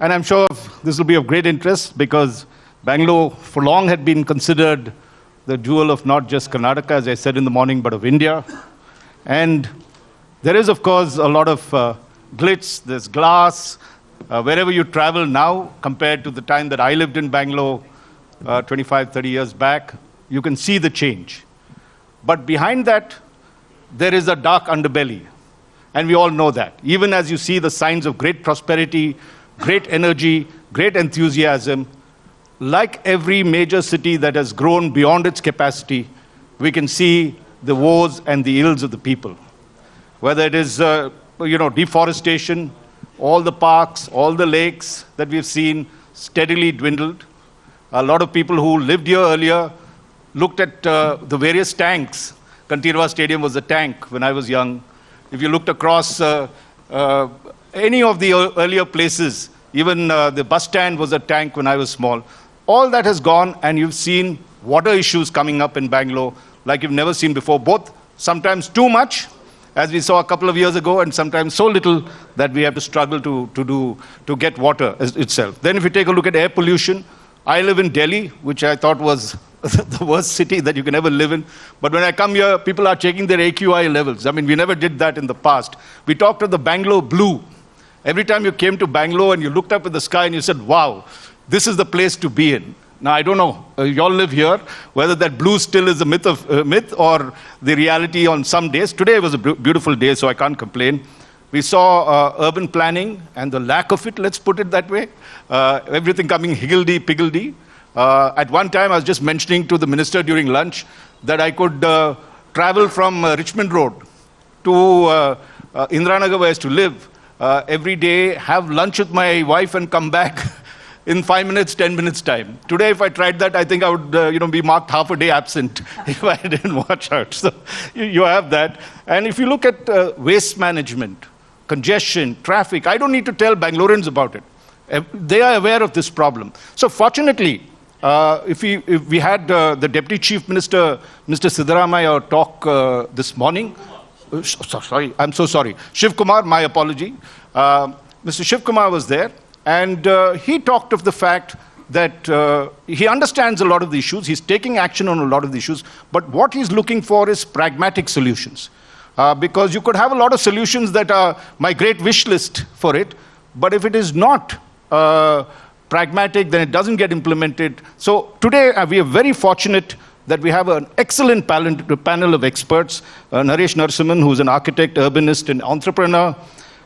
And I'm sure this will be of great interest because Bangalore for long had been considered the jewel of not just Karnataka, as I said in the morning, but of India. And there is, of course, a lot of glitz, there's glass, wherever you travel now, compared to the time that I lived in Bangalore 25, 30 years back, you can see the change. But behind that, there is a dark underbelly. And we all know that. Even as you see the signs of great prosperity, great energy, great enthusiasm, like every major city that has grown beyond its capacity, we can see the woes and the ills of the people. Whether it is deforestation, all the parks, all the lakes that we've seen steadily dwindled. A lot of people who lived here earlier looked at the various tanks. Kantirwa Stadium was a tank when I was young. If you looked across any of the earlier places, even the bus stand was a tank when I was small. All that has gone, and you've seen water issues coming up in Bangalore like you've never seen before, both sometimes too much, as we saw a couple of years ago, and sometimes so little that we have to struggle to get water itself. Then if you take a look at air pollution, I live in Delhi, which I thought was the worst city that you can ever live in. But when I come here, people are checking their AQI levels. I mean, we never did that in the past. We talked of the Bangalore blue. Every time you came to Bangalore and you looked up at the sky and you said, wow, this is the place to be in. Now, I don't know, you all live here, whether that blue still is a myth or the reality on some days. Today was a beautiful day, so I can't complain. We saw urban planning and the lack of it, let's put it that way. Everything coming higgledy-piggledy. At one time, I was just mentioning to the minister during lunch that I could travel from Richmond Road to Indiranagar, where I used to live, every day, have lunch with my wife and come back in 5 minutes, 10 minutes time. Today, if I tried that, I think I would be marked half a day absent if I didn't watch out. So you have that. And if you look at waste management, congestion, traffic, I don't need to tell Bangaloreans about it. They are aware of this problem. So fortunately, if we had the Deputy Chief Minister, Mr. Siddaramaiah, talk this morning. Sorry, I'm so sorry. Shiv Kumar, my apology. Mr. Shiv Kumar was there. And he talked of the fact that he understands a lot of the issues, he's taking action on a lot of the issues, but what he's looking for is pragmatic solutions. Because you could have a lot of solutions that are my great wish list for it, but if it is not pragmatic, then it doesn't get implemented. So today we are very fortunate that we have an excellent panel of experts. Naresh Narasimhan, who's an architect, urbanist, and entrepreneur.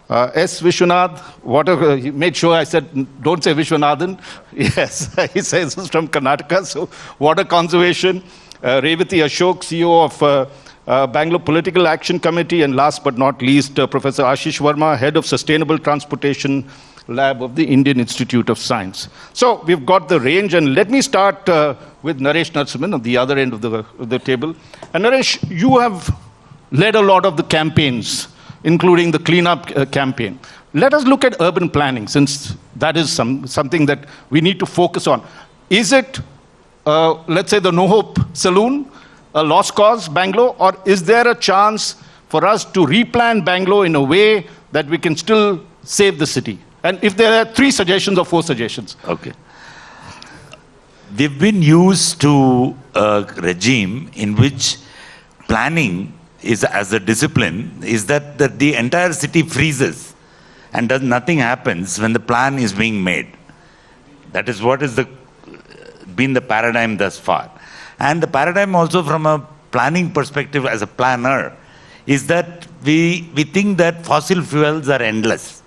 S. Vishwanath, he made sure I said, don't say Vishwanathan. Yes, he says he's from Karnataka, so water conservation. Revathy Ashok, CEO of Bangalore Political Action Committee, and last but not least, Professor Ashish Verma, Head of Sustainable Transportation Lab of the Indian Institute of Science. So we've got the range, and let me start with Naresh Narasimhan on the other end of the table. And Naresh, you have led a lot of the campaigns, including the cleanup campaign. Let us look at urban planning, since that is something that we need to focus on. Is it, let's say, the No Hope Saloon, a lost cause, Bangalore, or is there a chance for us to replan Bangalore in a way that we can still save the city? And if there are 3 suggestions or 4 suggestions. Okay. We've been used to a regime in which planning is, as a discipline, is that the entire city freezes and nothing happens when the plan is being made. That is what is been the paradigm thus far. And the paradigm also from a planning perspective as a planner is that we think that fossil fuels are endless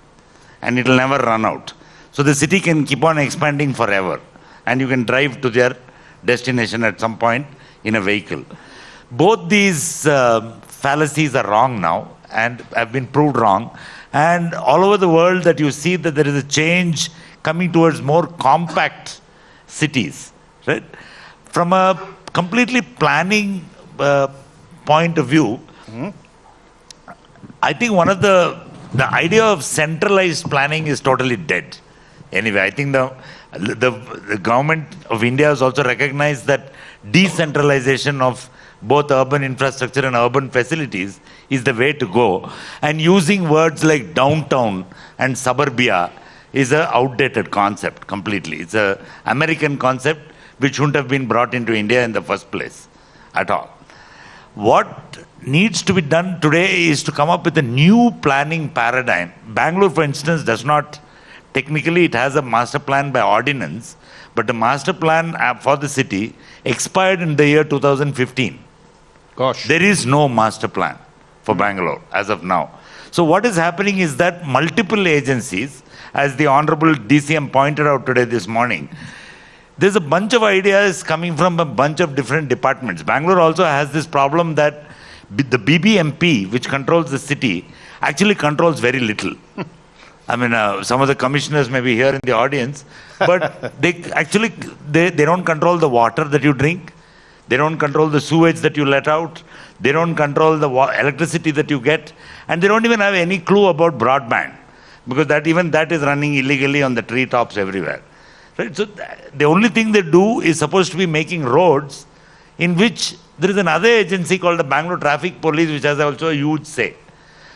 and it'll never run out. So the city can keep on expanding forever and you can drive to their destination at some point in a vehicle. Both these fallacies are wrong now and have been proved wrong. And all over the world that you see that there is a change coming towards more compact cities, right? From a completely planning point of view, I think one of the idea of centralized planning is totally dead. Anyway, I think the government of India has also recognized that decentralization of both urban infrastructure and urban facilities is the way to go. And using words like downtown and suburbia is an outdated concept completely. It's an American concept which shouldn't have been brought into India in the first place at all. What needs to be done today is to come up with a new planning paradigm. Bangalore, for instance, does not, technically it has a master plan by ordinance, but the master plan for the city expired in the year 2015. Gosh. There is no master plan for Bangalore as of now. So what is happening is that multiple agencies, as the Honorable DCM pointed out today this morning, there's a bunch of ideas coming from a bunch of different departments. Bangalore also has this problem that the BBMP, which controls the city, actually controls very little. I mean, some of the commissioners may be here in the audience, but they don't control the water that you drink. They don't control the sewage that you let out. They don't control the electricity that you get. And they don't even have any clue about broadband, because even that is running illegally on the treetops everywhere. Right? So the only thing they do is supposed to be making roads, in which there is another agency called the Bangalore Traffic Police, which has also a huge say.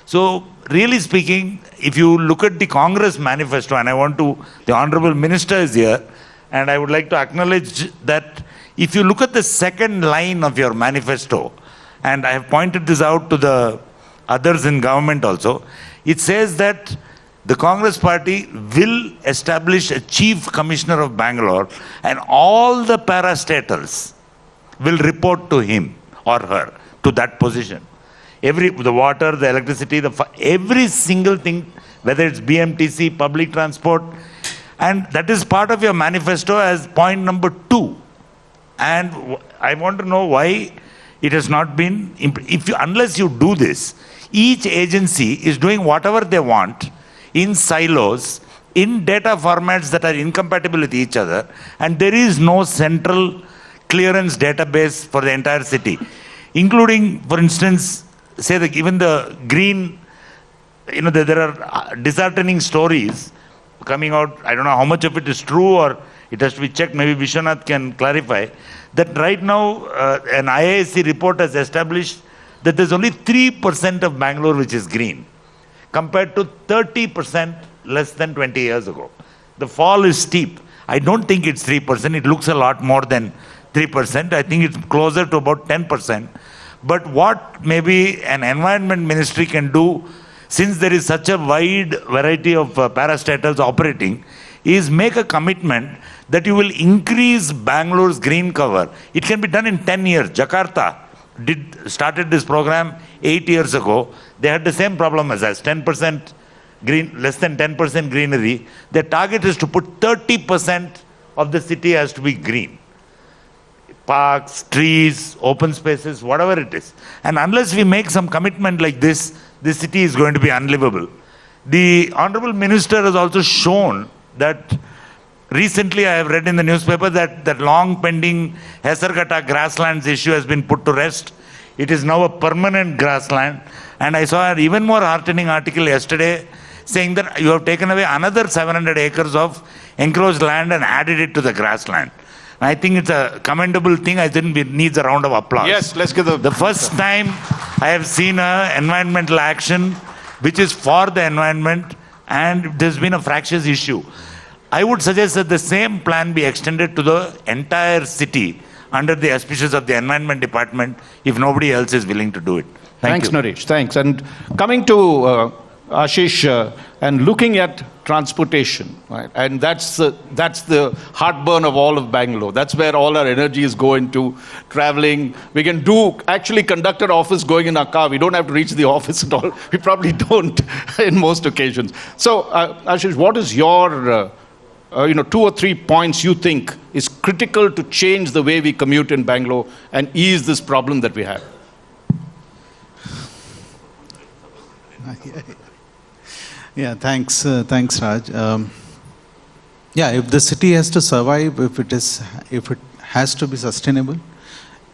So really speaking, if you look at the Congress manifesto, and the Honorable Minister is here, and I would like to acknowledge that if you look at the second line of your manifesto, and I have pointed this out to the others in government also, it says that the Congress party will establish a chief commissioner of Bangalore, and all the parastatals will report to him or her, to that position. The water, the electricity, every single thing, whether it's BMTC, public transport, and that is part of your manifesto as point number 2. And I want to know why it has not been, unless you do this, each agency is doing whatever they want in silos, in data formats that are incompatible with each other, and there is no central clearance database for the entire city, including, for instance, say that even the green, there are disheartening stories coming out. I don't know how much of it is true, or it has to be checked. Maybe Vishwanath can clarify that right now an IISc report has established that there's only 3% of Bangalore which is green, compared to 30% less than 20 years ago. The fall is steep. I don't think it's 3%. It looks a lot more than 3%. I think it's closer to about 10%. But what maybe an environment ministry can do, since there is such a wide variety of parastatals operating, is make a commitment that you will increase Bangalore's green cover. It can be done in 10 years. Jakarta started this program 8 years ago. They had the same problem as us, 10% green, less than 10% greenery. Their target is to put 30% of the city has to be green. Parks, trees, open spaces, whatever it is. And unless we make some commitment like this, the city is going to be unlivable. The Honorable Minister has also shown that recently I have read in the newspaper that long pending Hesarghatta grasslands issue has been put to rest. It is now a permanent grassland. And I saw an even more heartening article yesterday saying that you have taken away another 700 acres of enclosed land and added it to the grassland. I think it's a commendable thing. I think it needs a round of applause. Yes, let's give the first time I have seen an environmental action which is for the environment, and there's been a fractious issue. I would suggest that the same plan be extended to the entire city under the auspices of the Environment Department if nobody else is willing to do it. Thanks, Naresh. Thanks. And coming to Ashish, and looking at transportation, right? And that's the heartburn of all of Bangalore. That's where all our energy is going to, traveling. We can actually conduct our office going in our car. We don't have to reach the office at all. We probably don't in most occasions. So, Ashish, what is your 2 or 3 points you think is critical to change the way we commute in Bangalore and ease this problem that we have? Yeah, thanks, Raj. If the city has to survive, if it has to be sustainable,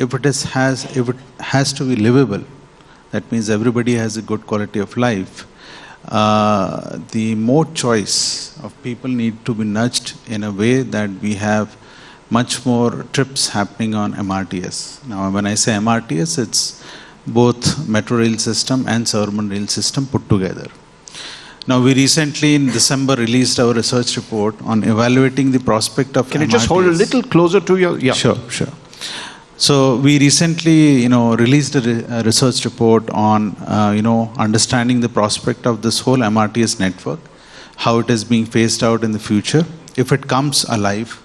if it has to be livable, that means everybody has a good quality of life. The more choice of people need to be nudged in a way that we have much more trips happening on MRTS. Now, when I say MRTS, it's both metro rail system and suburban rail system put together. Now, we recently in December released our research report on evaluating the prospect of Can you MRTs. just hold a little closer to your... Yeah. Sure, sure. So we recently, released a research report on, understanding the prospect of this whole MRTS network, how it is being phased out in the future. If it comes alive,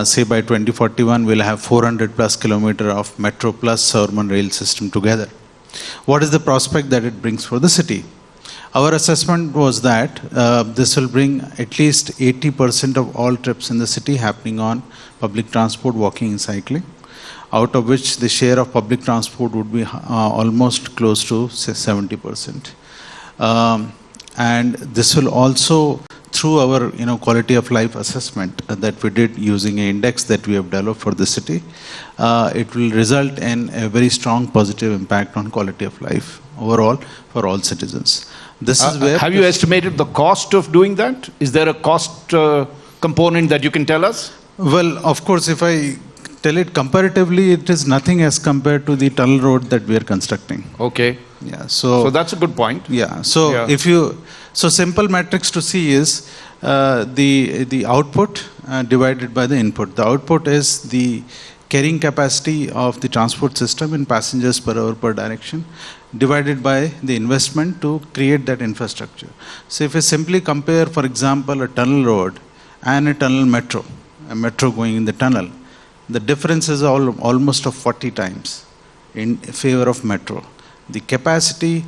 say by 2041, we'll have 400 plus kilometer of metro plus urban rail system together. What is the prospect that it brings for the city? Our assessment was that this will bring at least 80% of all trips in the city happening on public transport, walking and cycling, out of which the share of public transport would be almost close to say 70%. And this will also, through our quality of life assessment that we did using an index that we have developed for the city, it will result in a very strong positive impact on quality of life overall for all citizens. This is where... Have you estimated the cost of doing that? Is there a cost component that you can tell us? Well, of course, if I tell it comparatively, it is nothing as compared to the tunnel road that we are constructing. Okay. Yeah. So that's a good point. Yeah. So so simple metrics to see is the output divided by the input. The output is the carrying capacity of the transport system in passengers per hour per direction, divided by the investment to create that infrastructure. So if you simply compare, for example, a tunnel road and a tunnel metro, a metro going in the tunnel, the difference is almost of 40 times in favor of metro. The capacity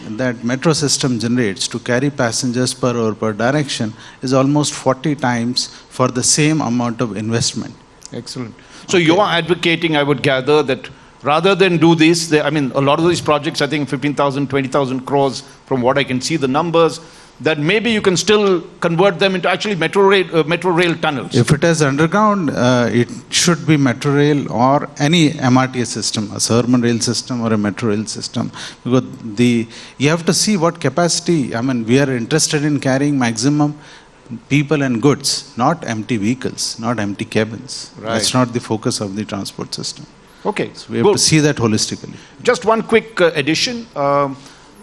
that metro system generates to carry passengers per hour per direction is almost 40 times for the same amount of investment. Excellent. So you're advocating, I would gather, that rather than do this, a lot of these projects, I think 15,000, 20,000 crores, from what I can see the numbers, that maybe you can still convert them into actually metro rail tunnels. If it is underground, it should be metro rail or any MRTS system, a urban rail system or a metro rail system. Because you have to see what capacity, we are interested in carrying maximum people and goods, not empty vehicles, not empty cabins. Right. That's not the focus of the transport system. Okay. So we have to see that holistically. Just one quick addition.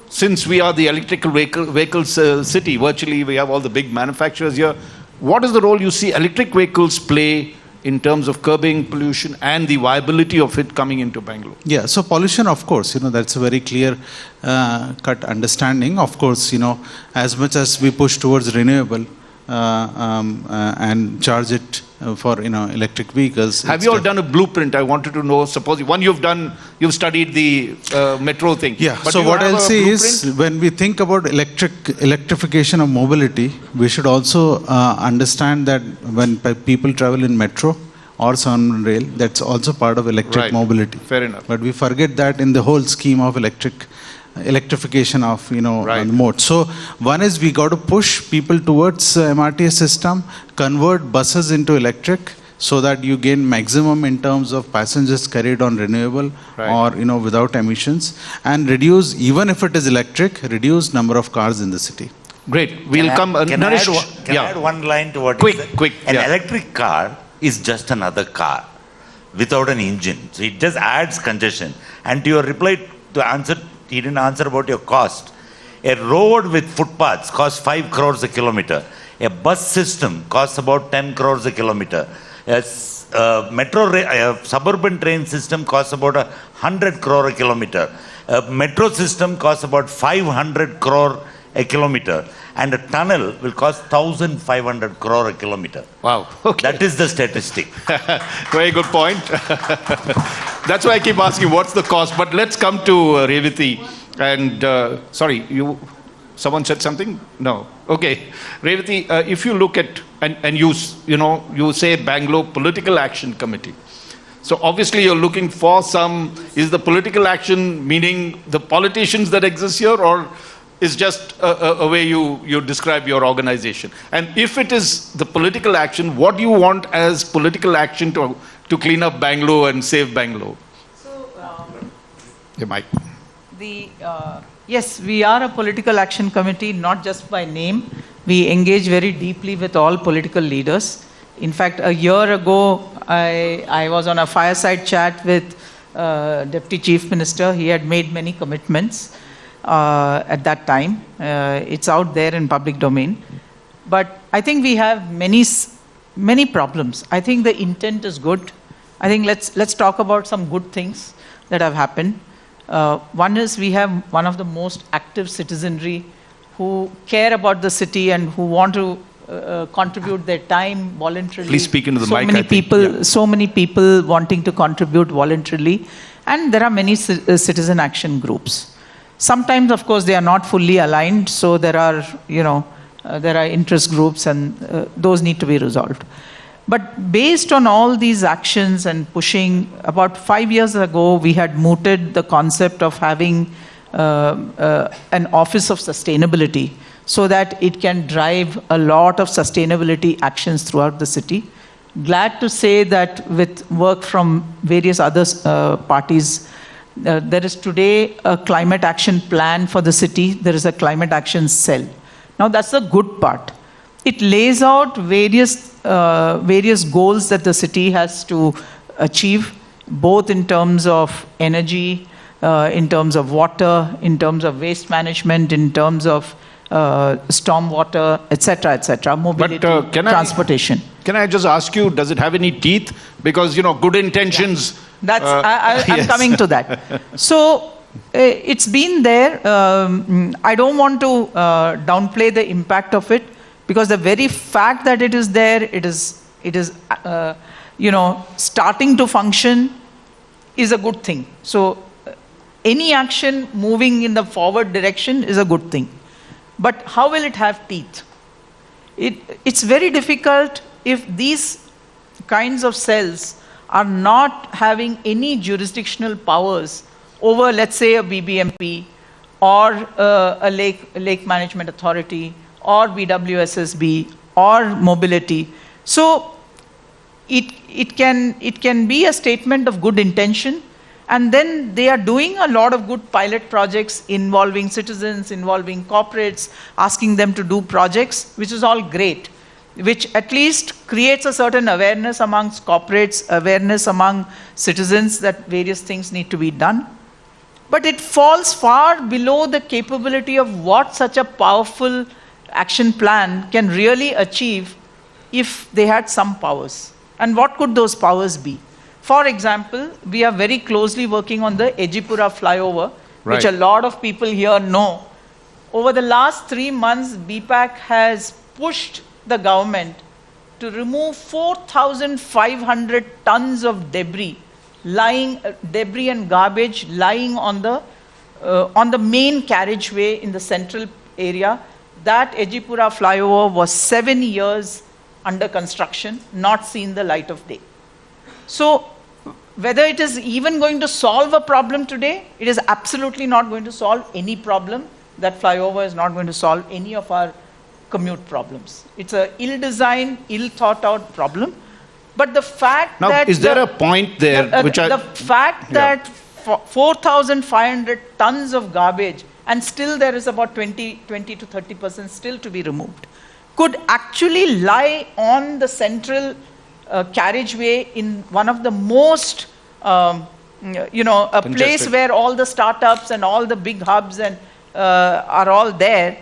Since we are the electrical vehicles city, virtually we have all the big manufacturers here. What is the role you see electric vehicles play in terms of curbing pollution and the viability of it coming into Bangalore? Yeah, so pollution, of course, that's a very clear cut understanding. Of course, as much as we push towards renewable and charge it for electric vehicles. Have you all done a blueprint? I wanted to know. Suppose you've studied the metro thing. Yeah. But so what I'll say is, when we think about electrification of mobility, we should also understand that when people travel in metro or Southern Rail, that's also part of electric mobility. Fair enough. But we forget that in the whole scheme of electrification of the mode. So one is we got to push people towards MRTS system, convert buses into electric, so that you gain maximum in terms of passengers carried on renewable or without emissions, and reduce, even if it is electric, reduce number of cars in the city. Great. We'll come. Naresh, can I add one line to what you said? Quick. An electric car is just another car without an engine. So it just adds congestion. And to your reply to answer, he didn't answer about your cost. A road with footpaths costs 5 crores a kilometer. A bus system costs about 10 crores a kilometer. A suburban train system costs about 100 crore a kilometer. A metro system costs about 500 crore a kilometer. And a tunnel will cost 1,500 crore a kilometer. Wow. Okay. That is the statistic. Very good point. That's why I keep asking what's the cost. But let's come to Revathy. And someone said something? No. Okay. Revathy, if you look at, and you say Bangalore Political Action Committee. So obviously you're looking for is the political action meaning the politicians that exist here, or is just a way you describe your organization? And if it is the political action, what do you want as political action to clean up Bangalore and save Bangalore? So, Mike. Yes, we are a political action committee, not just by name. We engage very deeply with all political leaders. In fact, a year ago, I was on a fireside chat with Deputy Chief Minister. He had made many commitments. at that time. It's out there in public domain. But I think we have many problems. I think the intent is good. I think let's talk about some good things that have happened. One is we have one of the most active citizenry who care about the city and who want to contribute their time voluntarily. Please speak into the mic. So many people wanting to contribute voluntarily, and there are many citizen action groups. Sometimes, of course, they are not fully aligned, so there are interest groups, and those need to be resolved. But based on all these actions and pushing, about 5 years ago, we had mooted the concept of having an office of sustainability, so that it can drive a lot of sustainability actions throughout the city. Glad to say that with work from various other parties, there is today a climate action plan for the city. There is a climate action cell. Now that's the good part. It lays out various goals that the city has to achieve, both in terms of energy, in terms of water, in terms of waste management, in terms of stormwater, etc., mobility, transportation. Can I just ask you, does it have any teeth? Because, good intentions... Yeah. I'm coming to that. So, it's been there. I don't want to downplay the impact of it, because the very fact that it is there, it is starting to function is a good thing. So, any action moving in the forward direction is a good thing. But how will it have teeth? It's very difficult if these kinds of cells are not having any jurisdictional powers over, let's say, a BBMP or a lake management authority or BWSSB or mobility. So it can be a statement of good intention. And then they are doing a lot of good pilot projects involving citizens, involving corporates, asking them to do projects, which is all great, which at least creates a certain awareness amongst corporates, awareness among citizens that various things need to be done. But it falls far below the capability of what such a powerful action plan can really achieve if they had some powers. And what could those powers be? For example, we are very closely working on the Ejipura flyover, which a lot of people here know. Over the last 3 months, B.PAC has pushed the government to remove 4,500 tons of debris and garbage lying on the main carriageway in the central area. That Ejipura flyover was 7 years under construction, not seen the light of day. So, whether it is even going to solve a problem today, it is absolutely not going to solve any problem. That flyover is not going to solve any of our commute problems. It's an ill-designed, ill-thought-out problem. But the fact now, that... is there a point there the fact that 4,500 tons of garbage, and still there is about 20 to 30% still to be removed, could actually lie on the central carriageway in one of the most, a place where all the startups and all the big hubs and are all there,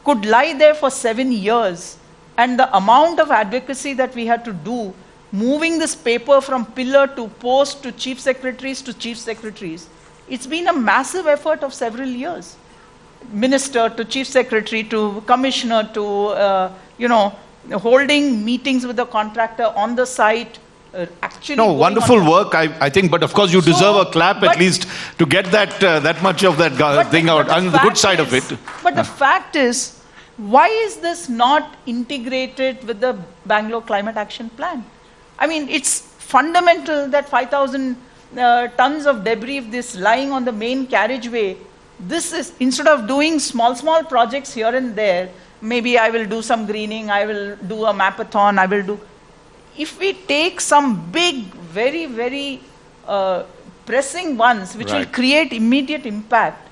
could lie there for 7 years. And the amount of advocacy that we had to do, moving this paper from pillar to post to chief secretaries, it's been a massive effort of several years. Minister to chief secretary to commissioner to, holding meetings with the contractor on the site. Wonderful work, I think, but of course you deserve a clap at least to get that much of that thing out, on the good side of it. But the fact is, why is this not integrated with the Bangalore Climate Action Plan? I mean, it's fundamental that 5,000 tons of debris, this lying on the main carriageway, this is, instead of doing small projects here and there, maybe I will do some greening, I will do a mapathon, if we take some big, very, very pressing ones, which will create immediate impact,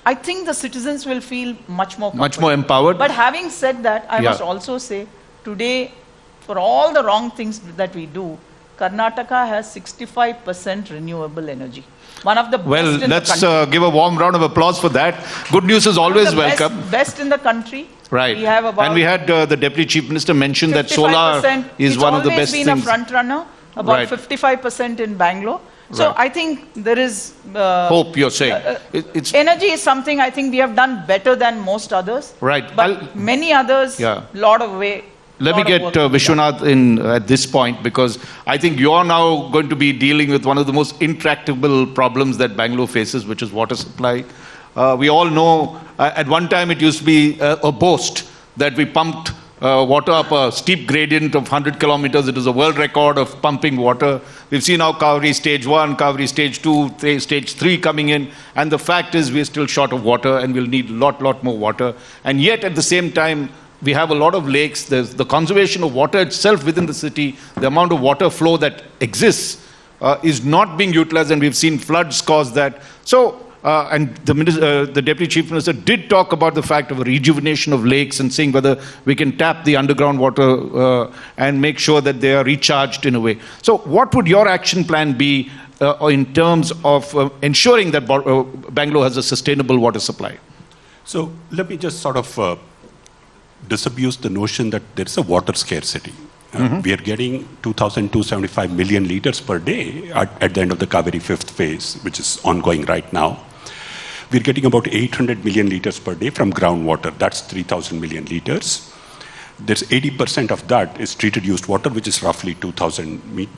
I think the citizens will feel much more empowered. But having said that, I must also say, today, for all the wrong things that we do, Karnataka has 65% renewable energy. One of the Well, best in let's the country. give a warm round of applause for that. Good news is always The welcome. Best in the country. Right. We have about And we had the Deputy Chief Minister mention that solar 55%. is one of the best It's always been things. a front runner, about Right. 55% in Bangalore. So Right. I think there is... Hope, you're saying. It's energy is something I think we have done better than most others. Right. But many others, Yeah. lot of way. Let me lot of get work to be done. Vishwanath in at this point, because I think you're now going to be dealing with one of the most intractable problems that Bangalore faces, which is water supply. We all know at one time it used to be a boast that we pumped water up a steep gradient of 100 kilometers. It is a world record of pumping water. We've seen now Kaveri Stage 1, Kaveri Stage 2, Stage 3 coming in. And the fact is we're still short of water and we'll need a lot more water. And yet at the same time, we have a lot of lakes. There's the conservation of water itself within the city. The amount of water flow that exists is not being utilized, and we've seen floods cause that. So, and the Deputy Chief Minister did talk about the fact of a rejuvenation of lakes and seeing whether we can tap the underground water and make sure that they are recharged in a way. So what would your action plan be in terms of ensuring that Bangalore has a sustainable water supply? So let me just sort of disabuse the notion that there is a water scarcity. We are getting 2,275 million liters per day at the end of the Kaveri fifth phase, which is ongoing right now. We're getting about 800 million liters per day from groundwater. That's 3,000 million liters. There's 80% of that is treated used water, which is roughly 2,000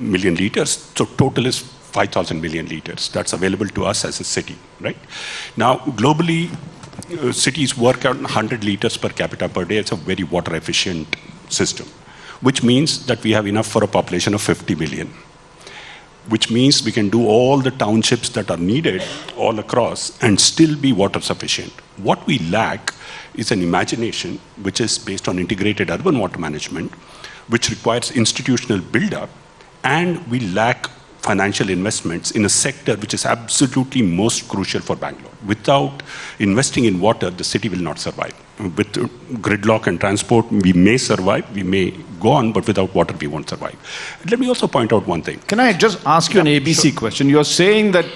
million liters. So total is 5,000 million liters. That's available to us as a city, right? Now, globally, cities work on 100 liters per capita per day. It's a very water efficient system, which means that we have enough for a population of 50 million, which means we can do all the townships that are needed all across and still be water sufficient. What we lack is an imagination which is based on integrated urban water management, which requires institutional build-up, and we lack financial investments in a sector which is absolutely most crucial for Bangalore. Without investing in water, the city will not survive. With gridlock and transport, we may survive, we may go on, but without water, we won't survive. Let me also point out one thing. Can I just ask you an ABC question? You're saying that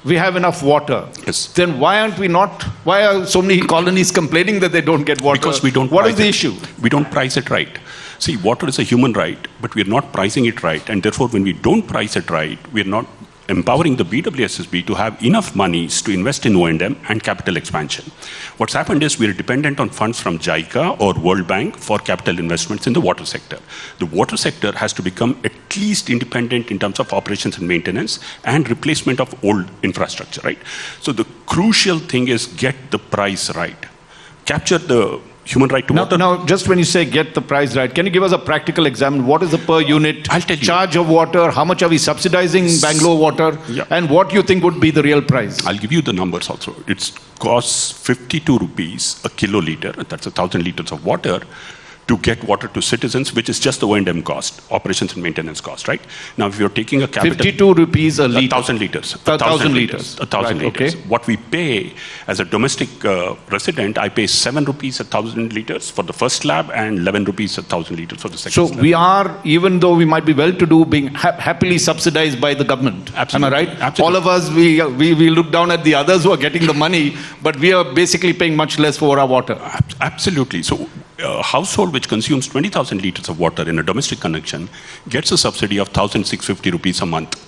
we have enough water. Yes. Then why are so many colonies complaining that they don't get water? Because we don't. What is the issue? We don't price it right. See, water is a human right, but we're not pricing it right. And therefore, when we don't price it right, we're not empowering the BWSSB to have enough monies to invest in O&M and capital expansion. What's happened is we're dependent on funds from JICA or World Bank for capital investments in the water sector. The water sector has to become at least independent in terms of operations and maintenance and replacement of old infrastructure, right? So the crucial thing is get the price right. Capture the human right to water. Now, just when you say get the price right, can you give us a practical example? What is the per unit I'll tell you. charge of water? How much are we subsidizing Bangalore water? Yeah. And what do you think would be the real price? I'll give you the numbers also. It costs 52 rupees a kiloliter, that's 1,000 liters of water, to get water to citizens, which is just the O&M cost, operations and maintenance cost, right? Now, if you're taking a capital... 52 rupees a liter. 1,000 liters. 1,000 liters. 1,000 Right, liters. okay. What we pay as a domestic resident, I pay 7 rupees a 1,000 liters for the first slab and 11 rupees a 1,000 liters for the second So slab. we are, even though we might be well-to-do, being happily subsidized by the government. Absolutely. Am I right? Absolutely. All of us, we look down at the others who are getting the money, but we are basically paying much less for our water. Absolutely. So a household which consumes 20,000 liters of water in a domestic connection gets a subsidy of 1,650 rupees a month.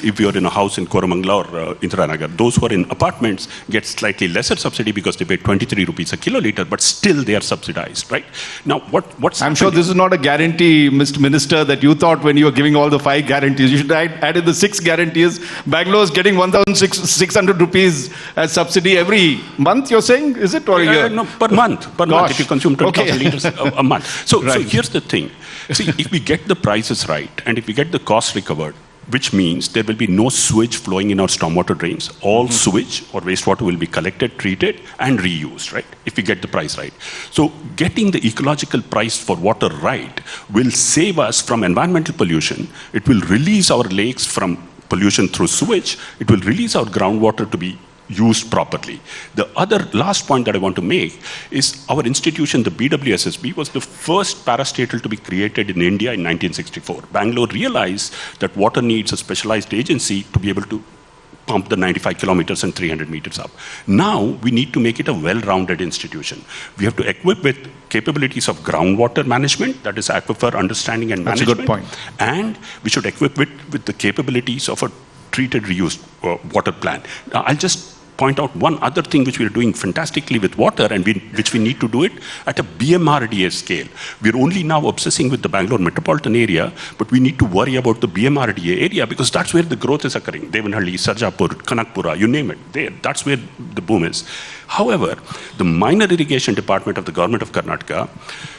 If you're in a house in Koramangala or Indiranagar. Those who are in apartments get slightly lesser subsidy because they pay 23 rupees a kiloliter, but still they are subsidized, right? Now, what's I'm sure this is not a guarantee, Mr. Minister, that you thought when you were giving all the 5 guarantees. You should add in the 6 guarantees. Bangalore is getting 1,600 rupees as subsidy every month, you're saying? Is it? Or a year? No, per month. If you consume 20,000 liters a month. So here's the thing. See, if we get the prices right and if we get the cost recovered, which means there will be no sewage flowing in our stormwater drains. All sewage or wastewater will be collected, treated, and reused, right? If we get the price right. So getting the ecological price for water right will save us from environmental pollution. It will release our lakes from pollution through sewage. It will release our groundwater to be used properly. The other last point that I want to make is our institution, the BWSSB, was the first parastatal to be created in India in 1964. Bangalore realized that water needs a specialized agency to be able to pump the 95 kilometers and 300 meters up. Now, we need to make it a well-rounded institution. We have to equip with capabilities of groundwater management, that is aquifer understanding and management. That's a good point. And we should equip it with the capabilities of a treated reused water plant. Now, I'll just point out one other thing which we are doing fantastically with water and which we need to do it at a BMRDA scale. We're only now obsessing with the Bangalore metropolitan area, but we need to worry about the BMRDA area because that's where the growth is occurring. Devanhalli, Sarjapur, Kanakpura, you name it, that's where the boom is. However, the minor irrigation department of the government of Karnataka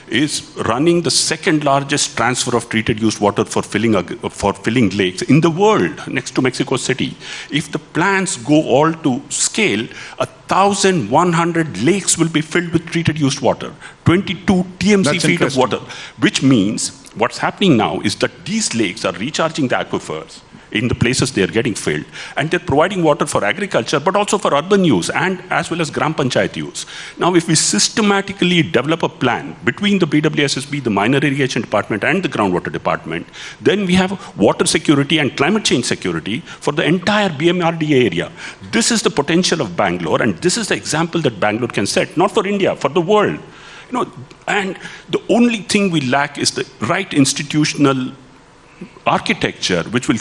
is running the second largest transfer of treated used water for filling lakes in the world, next to Mexico City. If the plants go all to scale, 1,100 lakes will be filled with treated used water, 22 TMC feet of water, which means what's happening now is that these lakes are recharging the aquifers in the places they are getting filled, and they're providing water for agriculture, but also for urban use and as well as Gram Panchayat use. Now, if we systematically develop a plan between the BWSSB, the minor irrigation department, and the groundwater department, then we have water security and climate change security for the entire BMRDA area. This is the potential of Bangalore, and this is the example that Bangalore can set, not for India, for the world. You know, and the only thing we lack is the right institutional architecture, which will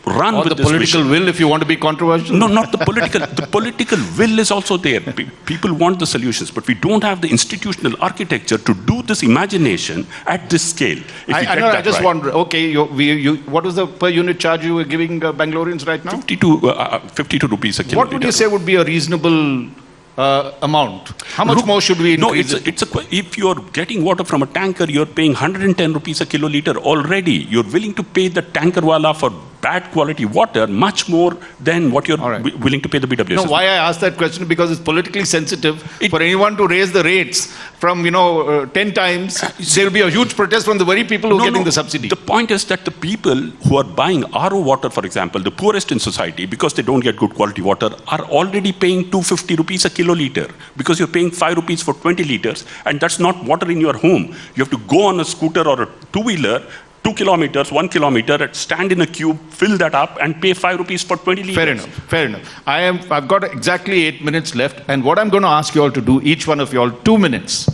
run or with the this political vision. will, if you want to be controversial? No, not the political. The political will is also there. People want the solutions, but we don't have the institutional architecture to do this imagination at this scale. I just wonder, okay, what was the per unit charge you were giving Bangaloreans right now? 52 rupees a kilometer. What would you say would be a reasonable amount? How much more should we increase? No, if you're getting water from a tanker, you're paying 110 rupees a kiloliter already. You're willing to pay the tanker wala for bad quality water much more than what you're willing to pay the BWS. No, why I asked that question, because it's politically sensitive. For anyone to raise the rates from 10 times, there will be a huge protest from the very people who are getting the subsidy. The point is that the people who are buying RO water, for example, the poorest in society, because they don't get good quality water, are already paying 250 rupees a kiloliter, because you're paying 5 rupees for 20 liters, and that's not water in your home. You have to go on a scooter or a two-wheeler, 2 kilometers, 1 kilometer, stand in a queue, fill that up, and pay 5 rupees for 20 liters. Fair enough. I've got exactly 8 minutes left, and what I'm going to ask you all to do, each one of you all, 2 minutes,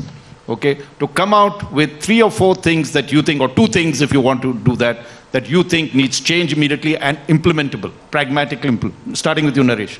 okay, to come out with 3 or 4 things that you think, or 2 things if you want to do that you think needs change immediately and implementable, pragmatically starting with you, Naresh.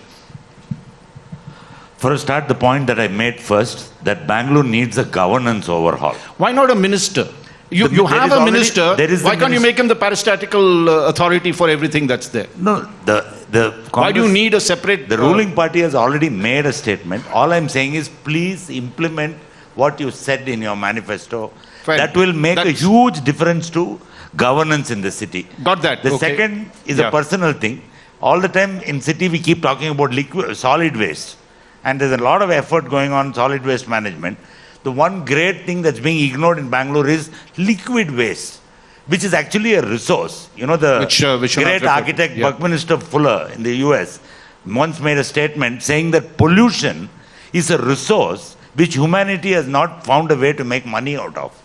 For a start, the point that I made first, that Bangalore needs a governance overhaul. Why not a minister? You have a minister. Why can't you make him the parastatical authority for everything that's there? No, the Congress, why do you need a separate... The ruling party has already made a statement. All I'm saying is please implement what you said in your manifesto. Fine. That will make a huge difference to governance in the city. Got that. The second is a personal thing. All the time in city we keep talking about solid waste. And there's a lot of effort going on solid waste management. The one great thing that's being ignored in Bangalore is liquid waste, which is actually a resource. You know, the great architect Buckminster Fuller in the US once made a statement saying that pollution is a resource which humanity has not found a way to make money out of.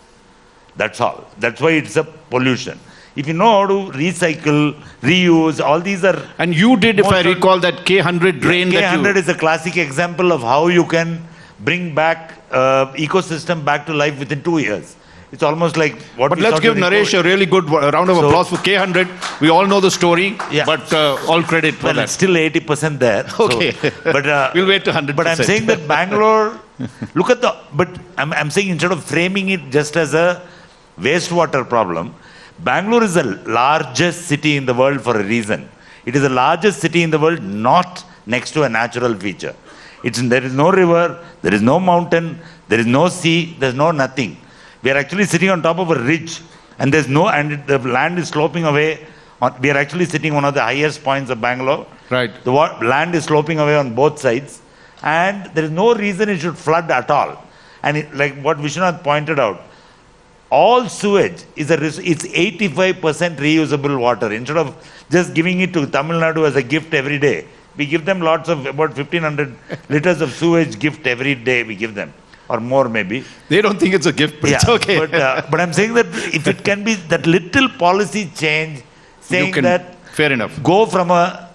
That's all. That's why it's a pollution. If you know how to recycle, reuse, all these are... And you did, if I recall, that K100 drain. K100 is a classic example of how you can bring back ecosystem back to life within 2 years. It's almost like what. But let's give Naresh a really good round of applause for K100. We all know the story, but all credit for that. It's still 80% there. Okay, so, but we'll wait to 100%. But I'm saying that Bangalore, look at the. But I'm saying instead of framing it just as a wastewater problem, Bangalore is the largest city in the world for a reason. It is the largest city in the world not next to a natural feature. There is no river, there is no mountain, there is no sea, there is no nothing. We are actually sitting on top of a ridge, and the land is sloping away. We are actually sitting on one of the highest points of Bangalore. Right. The land is sloping away on both sides, and there is no reason it should flood at all. And like what Vishwanath pointed out, all sewage it's 85% reusable water. Instead of just giving it to Tamil Nadu as a gift every day, We give them lots of, about 1,500 liters of sewage gift every day we give them. Or more maybe. They don't think it's a gift, but it's okay. But I'm saying that if it can be that little policy change, saying that fair enough. Go from a,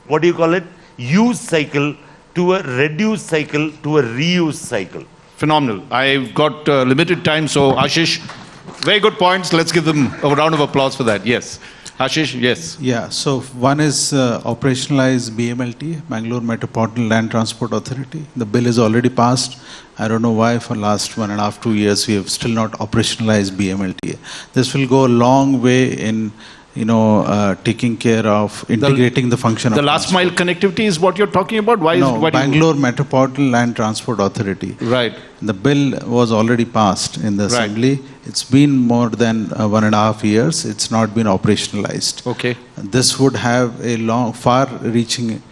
what do you call it, use cycle to a reduce cycle to a reuse cycle. Phenomenal. I've got limited time, so Ashish, very good points. Let's give them a round of applause for that. Yes. Ashish, yes. Yeah, so one is operationalize BMLT, Bangalore Metropolitan Land Transport Authority. The bill is already passed. I don't know why for last 1.5, 2 years we have still not operationalized BMLT. This will go a long way in taking care of integrating the function of the last mile connectivity is what you're talking about? Why Bangalore Metropolitan Land Transport Authority. Right. The bill was already passed in the assembly. It's been more than 1.5 years. It's not been operationalized. Okay. This would have a long, far-reaching,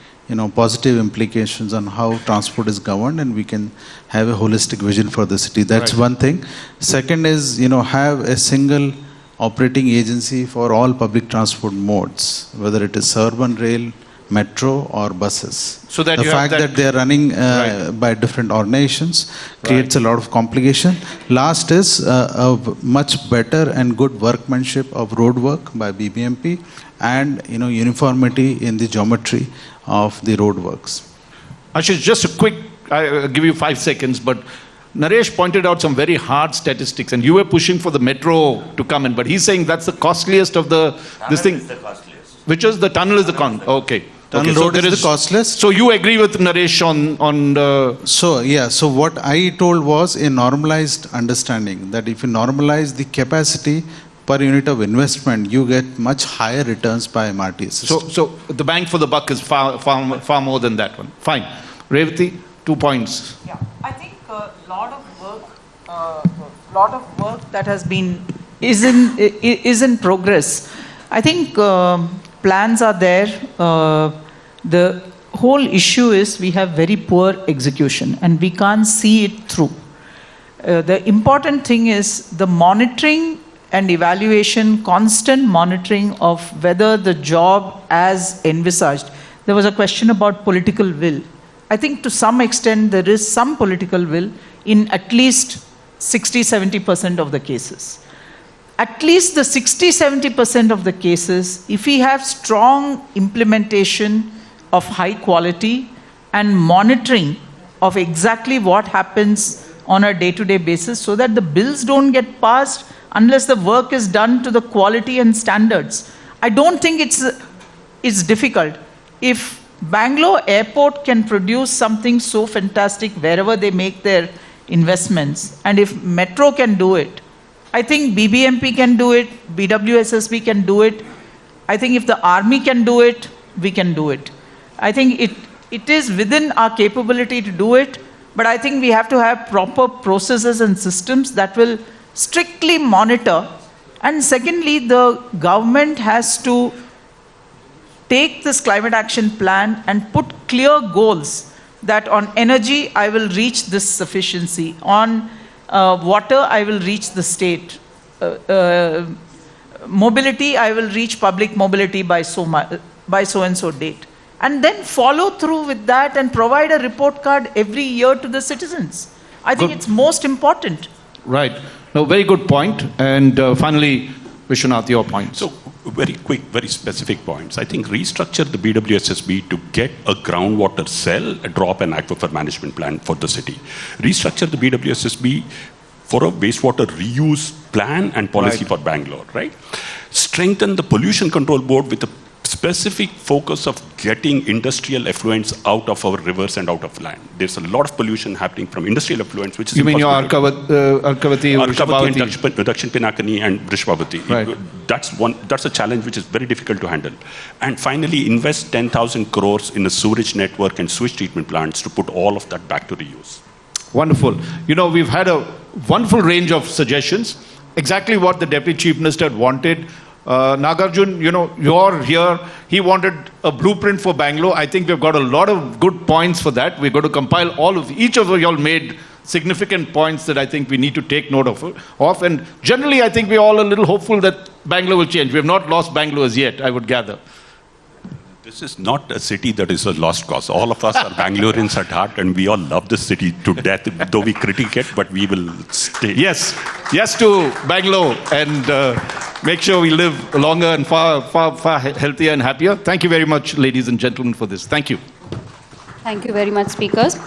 positive implications on how transport is governed, and we can have a holistic vision for the city. That's one thing. Second is, have a single operating agency for all public transport modes, whether it is urban rail, metro or buses. So that the fact that they are running by different organizations creates a lot of complication. Last is a much better and good workmanship of road work by BBMP and uniformity in the geometry of the road works. Ashish, just a quick, I'll give you 5 seconds, but Naresh pointed out some very hard statistics, and you were pushing for the metro to come in, but he's saying that's the costliest of this thing. Is the costliest. Which is the tunnel is the okay. Tunnel road is the costless. So you agree with Naresh on the... So what I told was a normalized understanding that if you normalize the capacity per unit of investment, you get much higher returns by MRT system. So the bang for the buck is far more than that one. Fine. Revathy, 2 points. Yeah, I think a lot of work that has been is in progress. I think plans are there. The whole issue is we have very poor execution and we can't see it through. The important thing is the monitoring and evaluation, constant monitoring of whether the job as envisaged. There was a question about political will. I think to some extent there is some political will in at least 60-70% of the cases. At least the 60-70% of the cases, if we have strong implementation of high quality and monitoring of exactly what happens on a day-to-day basis so that the bills don't get passed unless the work is done to the quality and standards. I don't think it's difficult. If Bangalore Airport can produce something so fantastic wherever they make their investments, and if Metro can do it, I think BBMP can do it, BWSSB can do it. I think if the army can do it, we can do it. I think it is within our capability to do it, but I think we have to have proper processes and systems that will strictly monitor. And secondly, the government has to take this climate action plan and put clear goals that on energy, I will reach this sufficiency. On water, I will reach the state. Mobility, I will reach public mobility by so and so date. And then follow through with that and provide a report card every year to the citizens. I think it's most important. Right. No, very good point. And finally, Vishwanath, your point. So, very quick, very specific points. I think restructure the BWSSB to get a groundwater cell, a drop and aquifer management plan for the city. Restructure the BWSSB for a wastewater reuse plan and policy for Bangalore, right? Strengthen the pollution control board with a specific focus of getting industrial effluents out of our rivers and out of land. There's a lot of pollution happening from industrial effluents, which is you mean your Arkavati, Dakshin Pinakani and Vishwanath. Right. That's a challenge which is very difficult to handle. And finally, invest 10,000 crores in a sewerage network and sewage treatment plants to put all of that back to reuse. Wonderful. You know, we've had a wonderful range of suggestions. Exactly what the Deputy Chief Minister had wanted. Nagarjun, you know, you're here. He wanted a blueprint for Bangalore. I think we've got a lot of good points for that. We're going to compile each of you all made significant points that I think we need to take note of. And generally, I think we're all a little hopeful that Bangalore will change. We have not lost Bangalore as yet, I would gather. This is not a city that is a lost cause. All of us are Bangaloreans at heart, and we all love the city to death, though we critique it, but we will stay. Yes. Yes to Bangalore, and make sure we live longer and far healthier and happier. Thank you very much, ladies and gentlemen, for this. Thank you. Thank you very much, speakers.